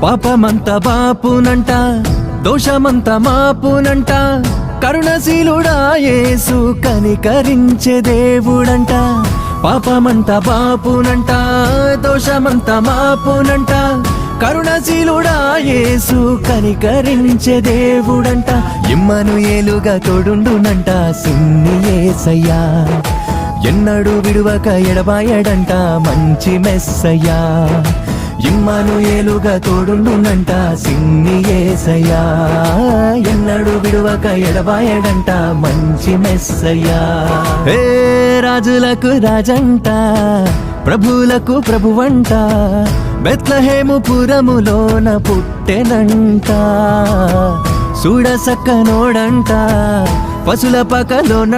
పాపమంత బాపునంట, దోషమంత మాపునంట, కరుణశీలుడా యేసు కనికరించే దేవుడంట. పాపమంత బాపునంట, దోషమంత మాపునంట, కరుణశీలుడా యేసు కనికరించే దేవుడంట. ఇమ్మనుయేలుగా తోడుండునంట సిన్ని యేసయ్యా, ఎన్నడూ విడువక ఎడబాయడంట మంచి మెస్సయ్యా. ఇమ్మనుయేలుగా తోడుండునంట సిన్ని యేసయ్యా, ఎన్నడూ విడువక ఎడబాయడంట మంచి మెస్సయ్యా. హే రాజులకు రాజంట, ప్రభువులకు ప్రభువంట, బెత్లెహేము పురములోన పుట్టెనంట. చూడసక్కనోడంట, పశుల పకలోన